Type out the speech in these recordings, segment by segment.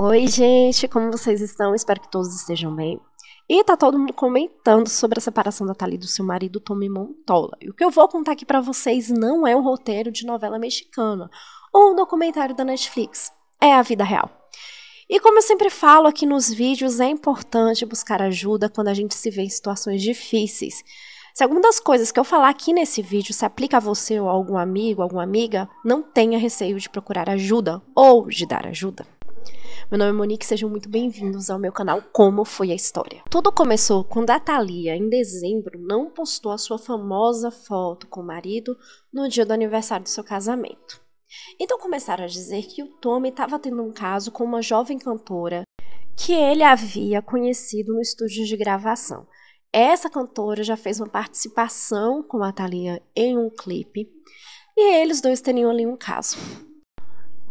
Oi, gente, como vocês estão? Espero que todos estejam bem. E tá todo mundo comentando sobre a separação da Thalía do seu marido, Tommy Mottola. E o que eu vou contar aqui pra vocês não é um roteiro de novela mexicana ou um documentário da Netflix. É a vida real. E como eu sempre falo aqui nos vídeos, é importante buscar ajuda quando a gente se vê em situações difíceis. Se alguma das coisas que eu falar aqui nesse vídeo se aplica a você ou a algum amigo, alguma amiga, não tenha receio de procurar ajuda ou de dar ajuda. Meu nome é Monique, sejam muito bem-vindos ao meu canal Como Foi a História. Tudo começou quando a Thalía, em dezembro, não postou a sua famosa foto com o marido no dia do aniversário do seu casamento. Então começaram a dizer que o Tommy estava tendo um caso com uma jovem cantora que ele havia conhecido no estúdio de gravação. Essa cantora já fez uma participação com a Thalía em um clipe e eles dois teriam ali um caso.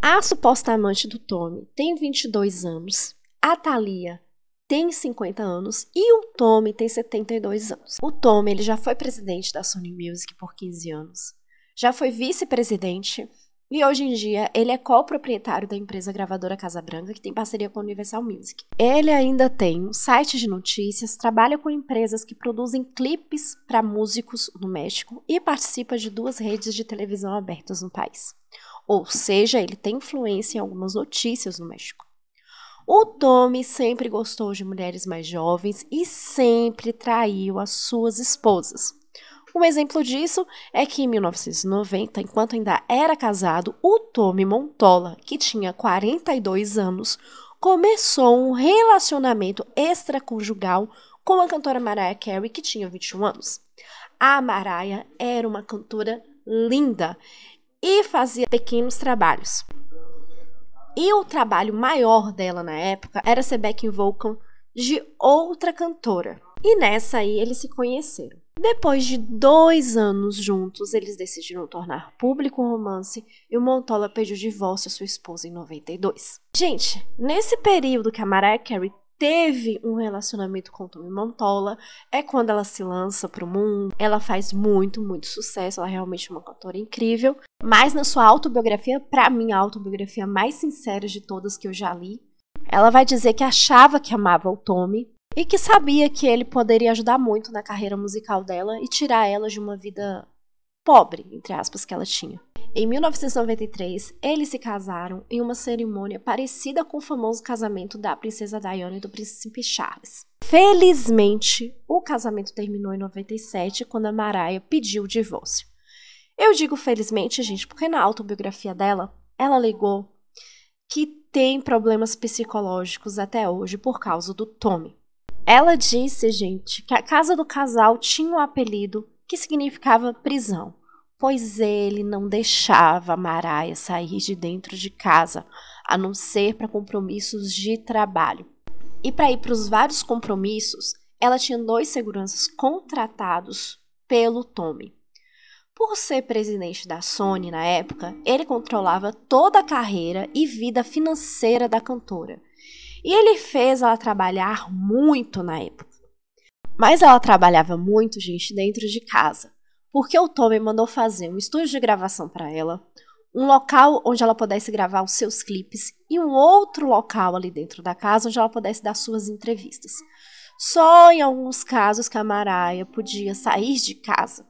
A suposta amante do Tommy tem 22 anos, a Thalía tem 50 anos e o Tommy tem 72 anos. O Tommy ele já foi presidente da Sony Music por 15 anos, já foi vice-presidente e hoje em dia ele é coproprietário da empresa gravadora Casa Branca, que tem parceria com a Universal Music. Ele ainda tem um site de notícias, trabalha com empresas que produzem clipes para músicos no México e participa de 2 redes de televisão abertas no país. Ou seja, ele tem influência em algumas notícias no México. O Tommy sempre gostou de mulheres mais jovens e sempre traiu as suas esposas. Um exemplo disso é que em 1990, enquanto ainda era casado, o Tommy Mottola, que tinha 42 anos, começou um relacionamento extraconjugal com a cantora Mariah Carey, que tinha 21 anos. A Mariah era uma cantora linda e fazia pequenos trabalhos. E o trabalho maior dela na época era ser backing vocal de outra cantora. E nessa aí eles se conheceram. Depois de 2 anos juntos, eles decidiram tornar público o romance e o Mottola pediu divórcio à sua esposa em 92. Gente, nesse período que a Mariah Carey teve um relacionamento com o Tommy Mottola, é quando ela se lança pro mundo. Ela faz muito sucesso, ela é realmente uma cantora incrível. Mas na sua autobiografia, pra mim a autobiografia mais sincera de todas que eu já li, ela vai dizer que achava que amava o Tommy e que sabia que ele poderia ajudar muito na carreira musical dela e tirar ela de uma vida pobre, entre aspas, que ela tinha. Em 1993, eles se casaram em uma cerimônia parecida com o famoso casamento da princesa Diana e do príncipe Charles. Felizmente, o casamento terminou em 97, quando a Mariah pediu o divórcio. Eu digo felizmente, gente, porque na autobiografia dela, ela alegou que tem problemas psicológicos até hoje por causa do Tommy. Ela disse, gente, que a casa do casal tinha um apelido que significava prisão, pois ele não deixava a Mariah sair de dentro de casa, a não ser para compromissos de trabalho. E para ir para os vários compromissos, ela tinha 2 seguranças contratados pelo Tommy. Por ser presidente da Sony na época, ele controlava toda a carreira e vida financeira da cantora. E ele fez ela trabalhar muito na época. Mas ela trabalhava muito, gente, dentro de casa. Porque o Tommy mandou fazer um estúdio de gravação para ela, um local onde ela pudesse gravar os seus clipes e um outro local ali dentro da casa onde ela pudesse dar suas entrevistas. Só em alguns casos que a Mariah podia sair de casa.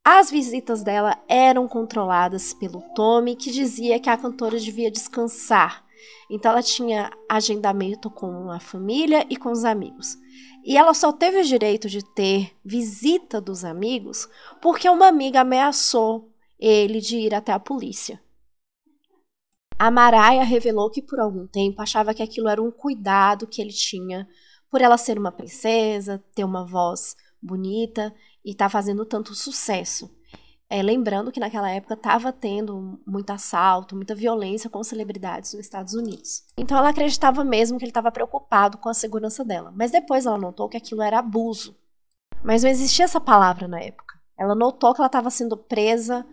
As visitas dela eram controladas pelo Tommy, que dizia que a cantora devia descansar. Então ela tinha agendamento com a família e com os amigos. E ela só teve o direito de ter visita dos amigos porque uma amiga ameaçou ele de ir até a polícia. A Mariah revelou que por algum tempo achava que aquilo era um cuidado que ele tinha por ela ser uma princesa, ter uma voz bonita e estar fazendo tanto sucesso. Lembrando que naquela época estava tendo muito assalto, muita violência com celebridades nos Estados Unidos. Então ela acreditava mesmo que ele estava preocupado com a segurança dela. Mas depois ela notou que aquilo era abuso. Mas não existia essa palavra na época. Ela notou que ela estava sendo presa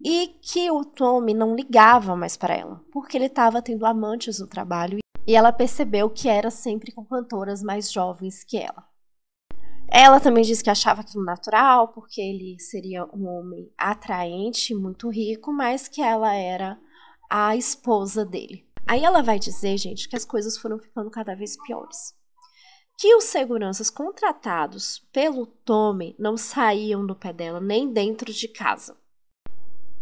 e que o Tommy não ligava mais para ela, porque ele estava tendo amantes no trabalho. E ela percebeu que era sempre com cantoras mais jovens que ela. Ela também disse que achava aquilo natural, porque ele seria um homem atraente, muito rico, mas que ela era a esposa dele. Aí ela vai dizer, gente, que as coisas foram ficando cada vez piores. Que os seguranças contratados pelo Tommy não saíam do pé dela nem dentro de casa.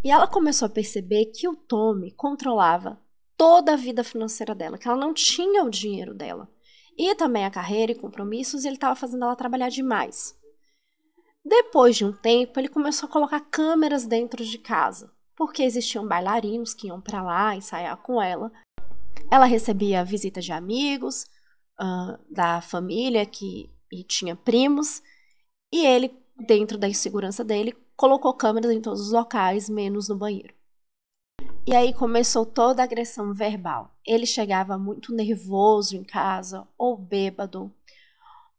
E ela começou a perceber que o Tommy controlava toda a vida financeira dela, que ela não tinha o dinheiro dela. E também a carreira e compromissos, e ele estava fazendo ela trabalhar demais. Depois de um tempo, ele começou a colocar câmeras dentro de casa, porque existiam bailarinos que iam para lá ensaiar com ela. Ela recebia visitas de amigos, da família, e tinha primos, e ele, dentro da insegurança dele, colocou câmeras em todos os locais, menos no banheiro. E aí começou toda a agressão verbal. Ele chegava muito nervoso em casa, ou bêbado,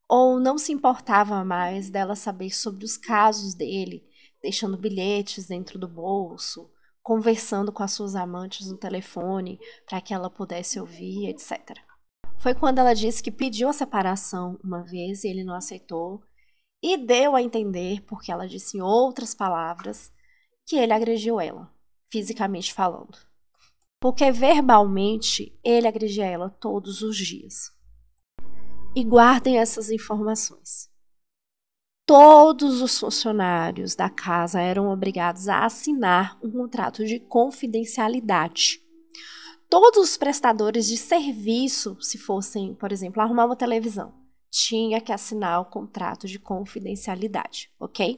ou não se importava mais dela saber sobre os casos dele, deixando bilhetes dentro do bolso, conversando com as suas amantes no telefone para que ela pudesse ouvir, etc. Foi quando ela disse que pediu a separação uma vez e ele não aceitou, e deu a entender, porque ela disse em outras palavras, que ele agrediu ela, fisicamente falando. Porque verbalmente ele agredia ela todos os dias. E guardem essas informações. Todos os funcionários da casa eram obrigados a assinar um contrato de confidencialidade. Todos os prestadores de serviço, se fossem, por exemplo, arrumar uma televisão, tinha que assinar o contrato de confidencialidade, ok?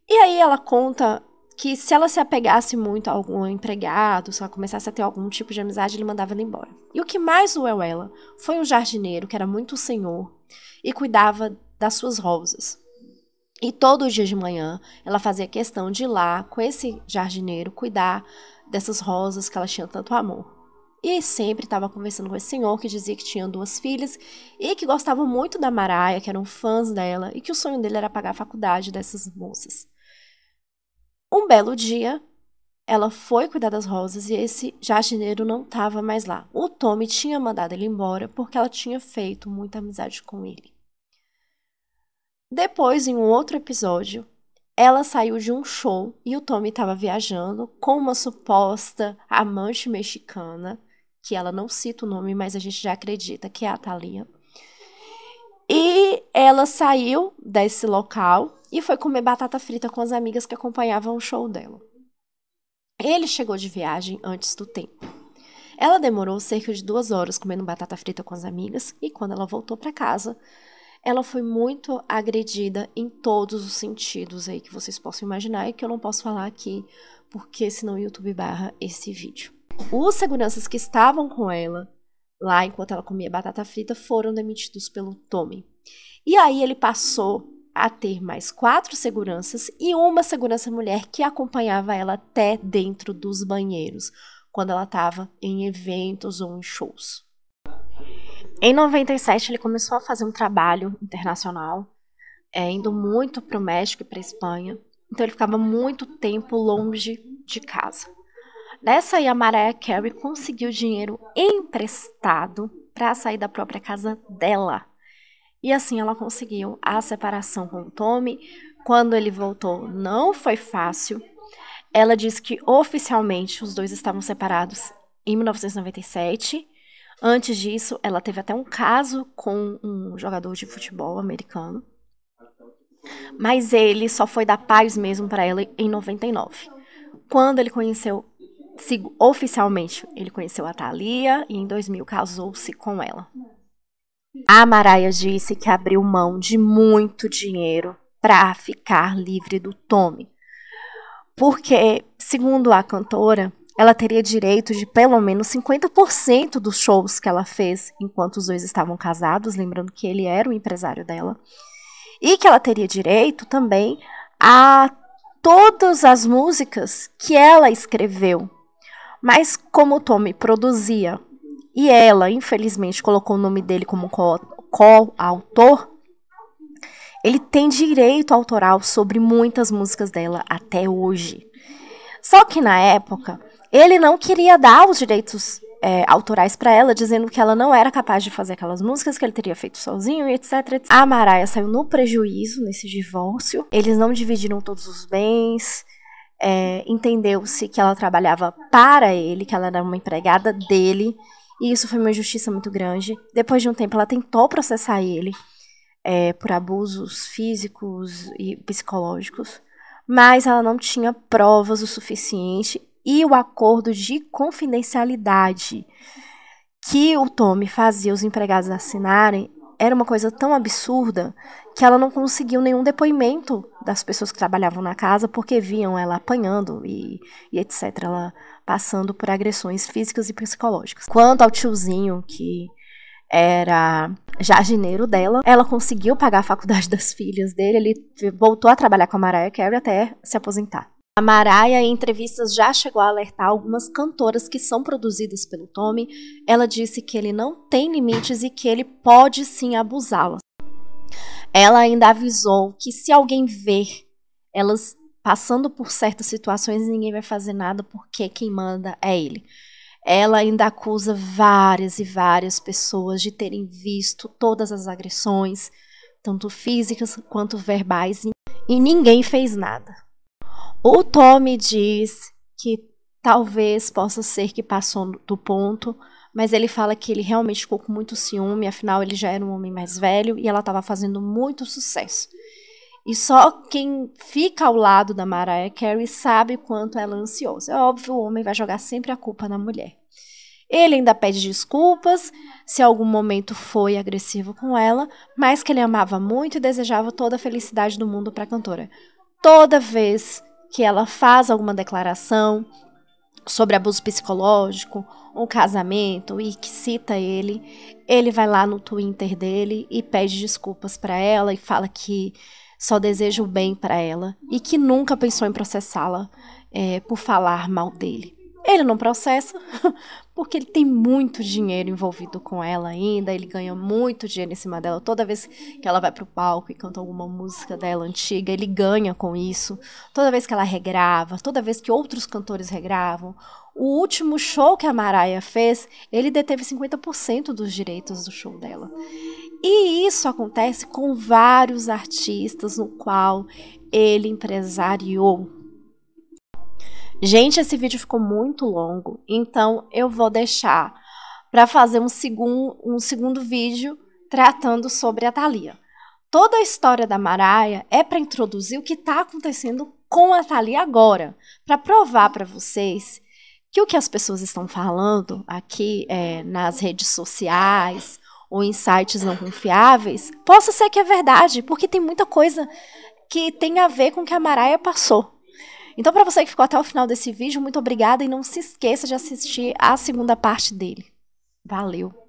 E aí ela conta que se ela se apegasse muito a algum empregado, se ela começasse a ter algum tipo de amizade, ele mandava ela embora. E o que mais doeu ela foi um jardineiro que era muito senhor e cuidava das suas rosas. E todo dia de manhã ela fazia questão de ir lá com esse jardineiro cuidar dessas rosas que ela tinha tanto amor. E sempre estava conversando com esse senhor que dizia que tinha 2 filhas e que gostava muito da Mariah, que eram fãs dela, e que o sonho dele era pagar a faculdade dessas moças. Um belo dia, ela foi cuidar das rosas e esse jardineiro não estava mais lá. O Tommy tinha mandado ele embora porque ela tinha feito muita amizade com ele. Depois, em um outro episódio, ela saiu de um show e o Tommy estava viajando com uma suposta amante mexicana, que ela não cita o nome, mas a gente já acredita que é a Thalia. E ela saiu desse local e foi comer batata frita com as amigas que acompanhavam o show dela. Ele chegou de viagem antes do tempo. Ela demorou cerca de 2 horas comendo batata frita com as amigas e quando ela voltou para casa, ela foi muito agredida em todos os sentidos aí que vocês possam imaginar e que eu não posso falar aqui, porque senão o YouTube barra esse vídeo. Os seguranças que estavam com ela lá enquanto ela comia batata frita foram demitidos pelo Tommy. E aí ele passou a ter mais 4 seguranças e uma segurança mulher que acompanhava ela até dentro dos banheiros, quando ela estava em eventos ou em shows. Em 97, ele começou a fazer um trabalho internacional, indo muito para o México e para a Espanha. Então, ele ficava muito tempo longe de casa. Nessa aí, a Mariah Carey conseguiu dinheiro emprestado para sair da própria casa dela. E assim, ela conseguiu a separação com o Tommy. Quando ele voltou, não foi fácil. Ela disse que, oficialmente, os dois estavam separados em 1997. Antes disso, ela teve até um caso com um jogador de futebol americano. Mas ele só foi dar paz mesmo para ela em 99. Quando ele conheceu, oficialmente, ele conheceu a Thalia e em 2000 casou-se com ela. A Mariah disse que abriu mão de muito dinheiro para ficar livre do Tommy. Porque, segundo a cantora, ela teria direito de pelo menos 50% dos shows que ela fez enquanto os dois estavam casados, lembrando que ele era o empresário dela, e que ela teria direito também a todas as músicas que ela escreveu. Mas como o Tommy produzia e ela, infelizmente, colocou o nome dele como coautor, ele tem direito autoral sobre muitas músicas dela até hoje. Só que na época, ele não queria dar os direitos autorais para ela, dizendo que ela não era capaz de fazer aquelas músicas, que ele teria feito sozinho, etc, etc. A Mariah saiu no prejuízo nesse divórcio. Eles não dividiram todos os bens. entendeu-se que ela trabalhava para ele, que ela era uma empregada dele, e isso foi uma injustiça muito grande. Depois de um tempo, ela tentou processar ele por abusos físicos e psicológicos, mas ela não tinha provas o suficiente, e o acordo de confidencialidade que o Tommy fazia os empregados assinarem era uma coisa tão absurda que ela não conseguiu nenhum depoimento das pessoas que trabalhavam na casa, porque viam ela apanhando e etc. Ela passando por agressões físicas e psicológicas. Quanto ao tiozinho, que era jardineiro dela, ela conseguiu pagar a faculdade das filhas dele, ele voltou a trabalhar com a Mariah Carey até se aposentar. A Mariah, em entrevistas, já chegou a alertar algumas cantoras que são produzidas pelo Tommy. Ela disse que ele não tem limites e que ele pode sim abusá-las. Ela ainda avisou que se alguém ver elas passando por certas situações, ninguém vai fazer nada porque quem manda é ele. Ela ainda acusa várias e várias pessoas de terem visto todas as agressões, tanto físicas quanto verbais, e ninguém fez nada. O Tommy diz que talvez possa ser que passou do ponto, mas ele fala que ele realmente ficou com muito ciúme, afinal ele já era um homem mais velho e ela estava fazendo muito sucesso. E só quem fica ao lado da Mariah Carey sabe quanto ela é ansiosa. É óbvio, o homem vai jogar sempre a culpa na mulher. Ele ainda pede desculpas se algum momento foi agressivo com ela, mas que ele amava muito e desejava toda a felicidade do mundo para a cantora. Toda vez que ela faz alguma declaração sobre abuso psicológico ou casamento e que cita ele, ele vai lá no Twitter dele e pede desculpas para ela e fala que só deseja o bem para ela e que nunca pensou em processá-la por falar mal dele. Ele não processa porque ele tem muito dinheiro envolvido com ela ainda, ele ganha muito dinheiro em cima dela. Toda vez que ela vai pro palco e canta alguma música dela antiga, ele ganha com isso. Toda vez que ela regrava, toda vez que outros cantores regravam. O último show que a Mariah fez, ele deteve 50% dos direitos do show dela. E isso acontece com vários artistas no qual ele empresariou. Gente, esse vídeo ficou muito longo, então eu vou deixar para fazer um segundo vídeo tratando sobre a Thalia. Toda a história da Mariah é para introduzir o que está acontecendo com a Thalia agora, para provar para vocês que o que as pessoas estão falando aqui nas redes sociais ou em sites não confiáveis, possa ser que é verdade, porque tem muita coisa que tem a ver com o que a Mariah passou. Então, para você que ficou até o final desse vídeo, muito obrigada e não se esqueça de assistir a segunda parte dele. Valeu!